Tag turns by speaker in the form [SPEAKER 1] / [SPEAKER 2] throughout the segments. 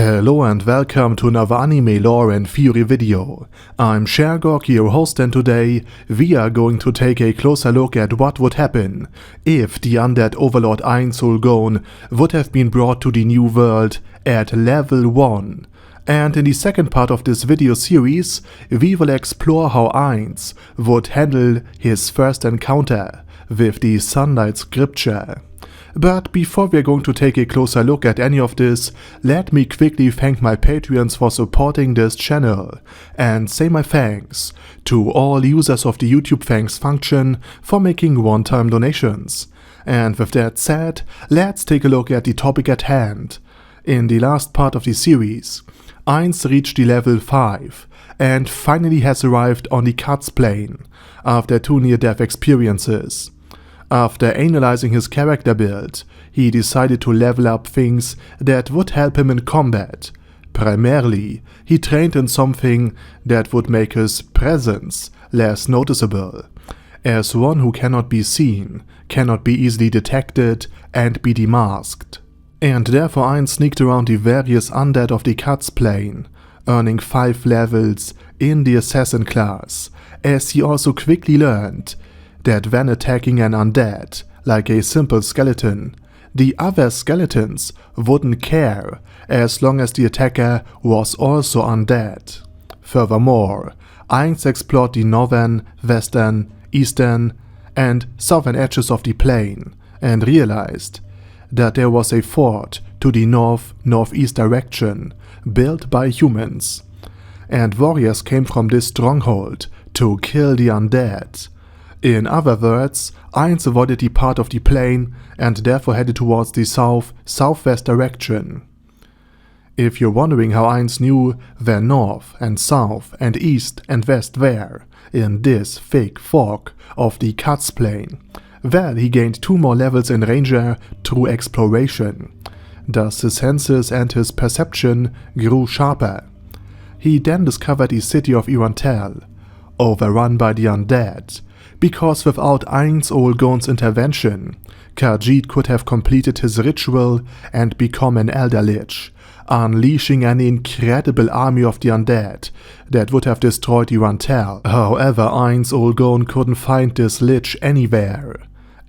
[SPEAKER 1] Hello and welcome to another anime lore and theory video. I'm Shergok, your host, and today we are going to take a closer look at what would happen if the undead overlord Ainz Ooal Gown would have been brought to the new world at level 1. And in the second part of this video series, we will explore how Ainz would handle his first encounter with the Sunlight Scripture. But before we are going to take a closer look at any of this, let me quickly thank my Patreons for supporting this channel, and say my thanks to all users of the YouTube thanks function for making one-time donations. And with that said, let's take a look at the topic at hand. In the last part of the series, Ainz reached the level 5 and finally has arrived on the Cuts plane after 2 near-death experiences. After analyzing his character build, he decided to level up things that would help him in combat. Primarily, he trained in something that would make his presence less noticeable, as one who cannot be seen, cannot be easily detected, and be demasked. And therefore Ainz sneaked around the various undead of the Cuts plane, earning 5 levels in the assassin class, as he also quickly learned that when attacking an undead, like a simple skeleton, the other skeletons wouldn't care as long as the attacker was also undead. Furthermore, Ainz explored the northern, western, eastern, and southern edges of the plane and realized that there was a fort to the north-northeast direction built by humans, and warriors came from this stronghold to kill the undead. In other words, Ainz avoided the part of the plane and therefore headed towards the south-southwest direction. If you're wondering how Ainz knew where north and south and east and west were in this thick fog of the Cuts plane, well, he gained 2 more levels in Ranger through exploration. Thus his senses and his perception grew sharper. He then discovered the city of Irantel, overrun by the undead, because without Ainz Ooal Gown's intervention, Khajiit could have completed his ritual and become an Elder Lich, unleashing an incredible army of the undead that would have destroyed Irantel. However, Ainz Ooal Gown couldn't find this Lich anywhere,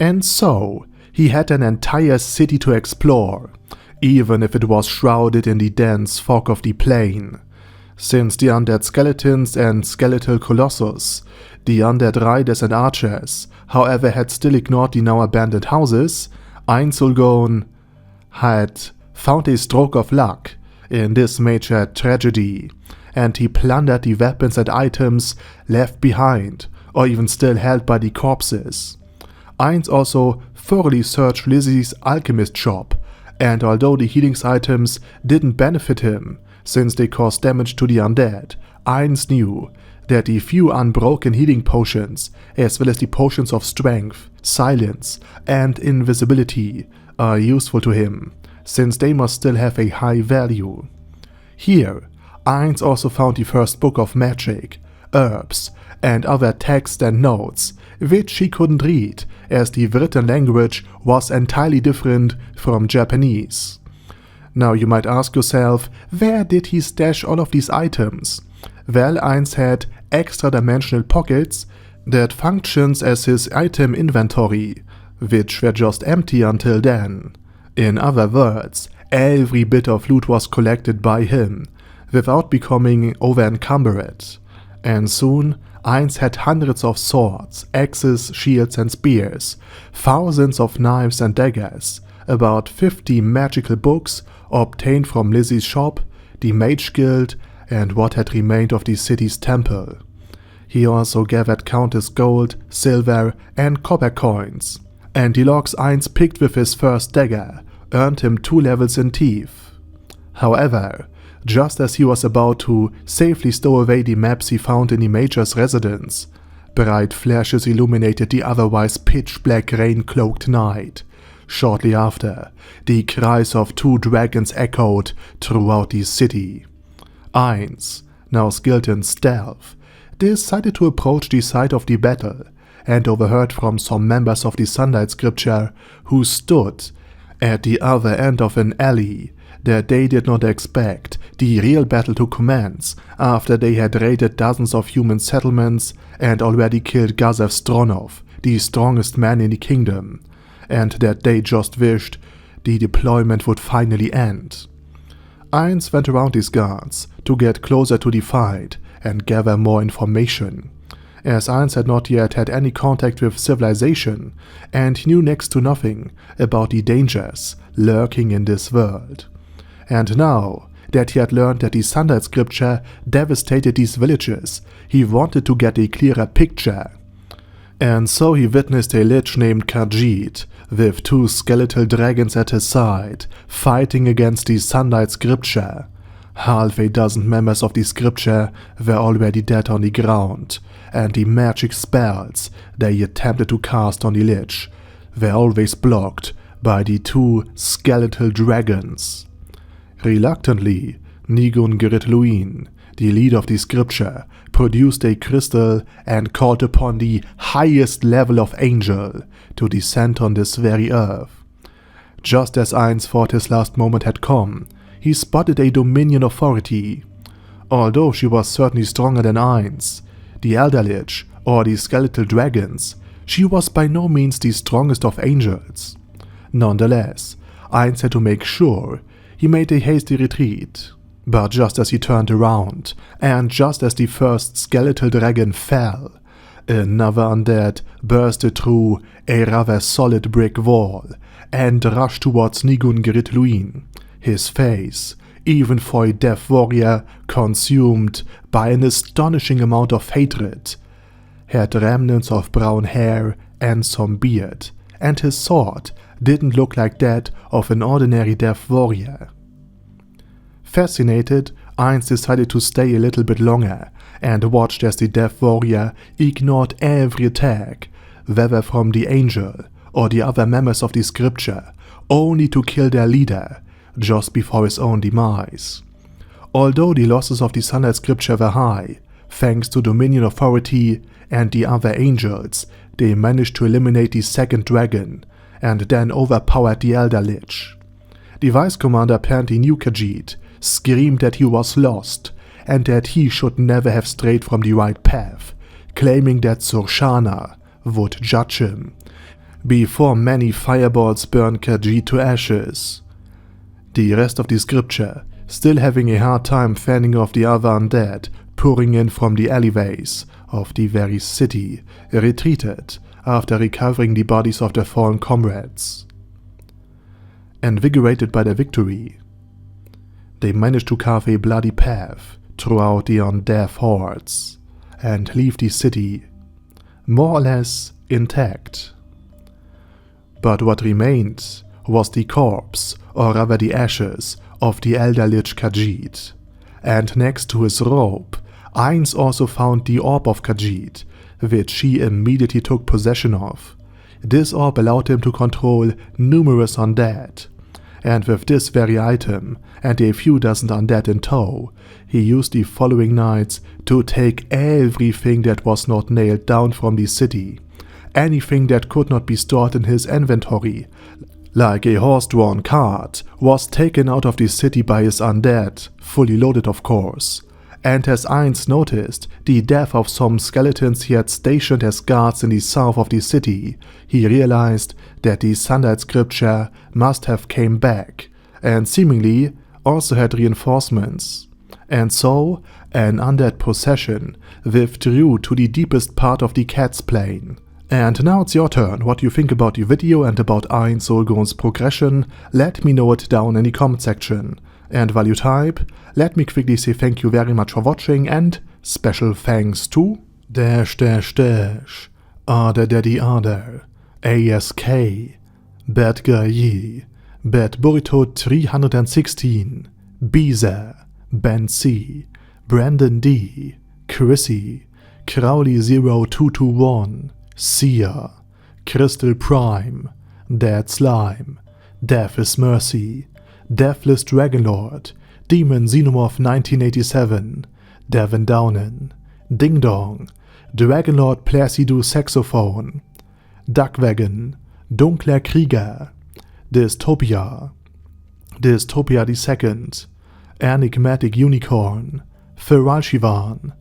[SPEAKER 1] and so he had an entire city to explore, even if it was shrouded in the dense fog of the plane. Since the undead skeletons and skeletal colossus, the undead riders and archers, however, had still ignored the now abandoned houses, Ainz Ooal Gown had found a stroke of luck in this major tragedy, and he plundered the weapons and items left behind, or even still held by the corpses. Ainz also thoroughly searched Lizzie's alchemist shop, and although the healing items didn't benefit him, since they caused damage to the undead, Ainz knew that the few unbroken healing potions, as well as the potions of strength, silence, and invisibility, are useful to him, since they must still have a high value. Here, Ainz also found the first book of magic, herbs, and other texts and notes, which he couldn't read, as the written language was entirely different from Japanese. Now you might ask yourself, where did he stash all of these items? Well, Ainz had extra-dimensional pockets that functions as his item inventory, which were just empty until then. In other words, every bit of loot was collected by him, without becoming over-encumbered. And soon, Ainz had hundreds of swords, axes, shields and spears, thousands of knives and daggers, about 50 magical books obtained from Lizzie's shop, the Mage Guild, and what had remained of the city's temple. He also gathered countless gold, silver, and copper coins, and the logs Ainz picked with his first dagger earned him 2 levels in teeth. However, just as he was about to safely stow away the maps he found in the Major's residence, bright flashes illuminated the otherwise pitch-black rain-cloaked night. Shortly after, the cries of 2 dragons echoed throughout the city. Ainz, now skilled in stealth, decided to approach the site of the battle and overheard from some members of the Sunlight Scripture who stood at the other end of an alley that they did not expect the real battle to commence after they had raided dozens of human settlements and already killed Gazef Stronov, the strongest man in the kingdom, and that they just wished the deployment would finally end. Ainz went around these guards to get closer to the fight and gather more information, as Ainz had not yet had any contact with civilization and knew next to nothing about the dangers lurking in this world. And now that he had learned that the Sunlight Scripture devastated these villages, he wanted to get a clearer picture. And so he witnessed a lich named Khajiit, with 2 skeletal dragons at his side, fighting against the Sunlight Scripture. Half a dozen members of the Scripture were already dead on the ground, and the magic spells they attempted to cast on the lich were always blocked by the 2 skeletal dragons. Reluctantly, Nigun Gritluin, the leader of the Scripture, produced a crystal and called upon the highest level of angel to descend on this very earth. Just as Ainz thought his last moment had come, he spotted a Dominion authority. Although she was certainly stronger than Ainz, the Elder Lich, or the skeletal dragons, she was by no means the strongest of angels. Nonetheless, Ainz had to make sure he made a hasty retreat. But just as he turned around, and just as the first skeletal dragon fell, another undead bursted through a rather solid brick wall and rushed towards Nigun Gritluin, his face, even for a death warrior consumed by an astonishing amount of hatred, had remnants of brown hair and some beard, and his sword didn't look like that of an ordinary death warrior. Fascinated, Ainz decided to stay a little bit longer and watched as the death warrior ignored every attack, whether from the angel or the other members of the Scripture, only to kill their leader just before his own demise. Although the losses of the Sunlight Scripture were high, thanks to Dominion authority and the other angels, they managed to eliminate the second dragon and then overpowered the Elder Lich. The Vice Commander apparently knew Khajiit, screamed that he was lost and that he should never have strayed from the right path, claiming that Surshana would judge him, before many fireballs burned Khajiit to ashes. The rest of the Scripture, still having a hard time fending off the other undead pouring in from the alleyways of the very city, retreated after recovering the bodies of their fallen comrades. Invigorated by their victory, they managed to carve a bloody path throughout the undead hordes and leave the city more or less intact. But what remained was the corpse, or rather the ashes, of the Elder Lich Khajiit, and next to his robe, Ainz also found the orb of Khajiit, which he immediately took possession of. This orb allowed him to control numerous undead, and with this very item and a few dozen undead in tow, he used the following nights to take everything that was not nailed down from the city, anything that could not be stored in his inventory, like a horse-drawn cart, was taken out of the city by his undead, fully loaded of course. And as Ainz noticed the death of some skeletons he had stationed as guards in the south of the city, he realized that the Sunlight Scripture must have came back, and seemingly also had reinforcements. And so, an undead procession withdrew to the deepest part of the Cat's Plain. And now it's your turn. What do you think about the video and about Ainz Ooal Gown's progression? Let me know it down in the comment section. And while you type, let me quickly say thank you very much for watching, and special thanks to Other Daddy Other, ASK, Bad Guy Ye, Bad Burrito 316, Beezer, Ben C, Brandon D, Chrissy, Crowley 0221, Sia, Crystal Prime, Dead Slime, Death is Mercy, Deathless Dragonlord, Demon Xenomorph 1987, Devin Downen, Ding Dong, Dragonlord Placido Saxophone, Duckwagon, Dunkler Krieger, Dystopia, Dystopia II, Enigmatic Unicorn, Feralchivan,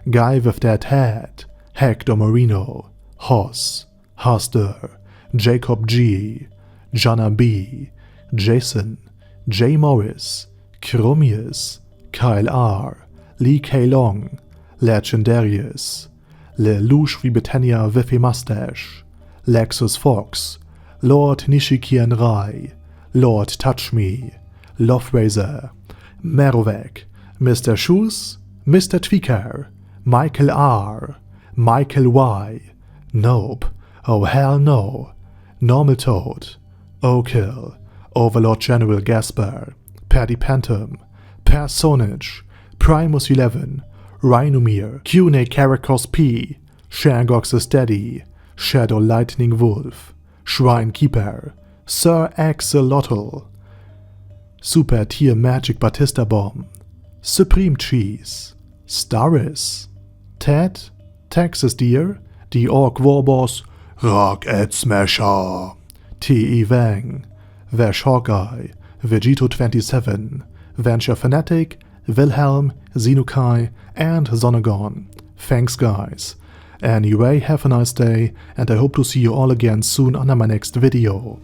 [SPEAKER 1] Guy with That Hat, Hector Marino, Hoss, Huster, Jacob G, Jana B, Jason, J. Morris, Chromius, Kyle R, Lee K. Long, Legendarius, Lelouch wie Britannia with a Mustache, Lexus Fox, Lord Nishikian Rai, Lord Touch Me, Loverazor, Merovec, Mr. Shoes, Mr. Tweaker, Michael R, Michael Y, Nope, Oh Hell No, Normal Toad, Okill, Overlord General Gaspar, Paddy Pantom, Personage, Primus 11, Rhinomere, Cune Caracos P, Shangox's Daddy, Shadow Lightning Wolf, Shrine Keeper, Sir Axolotl, Super Tier Magic Batista Bomb, Supreme Cheese, Staris, Ted, Texas Deer, The Orc Warboss, Rocket Smasher, T.E. Wang, Vash Hawkeye, Vegito27, Venture Fanatic, Wilhelm, Xenukai, and Zonagon. Thanks guys. Anyway, have a nice day, and I hope to see you all again soon under my next video.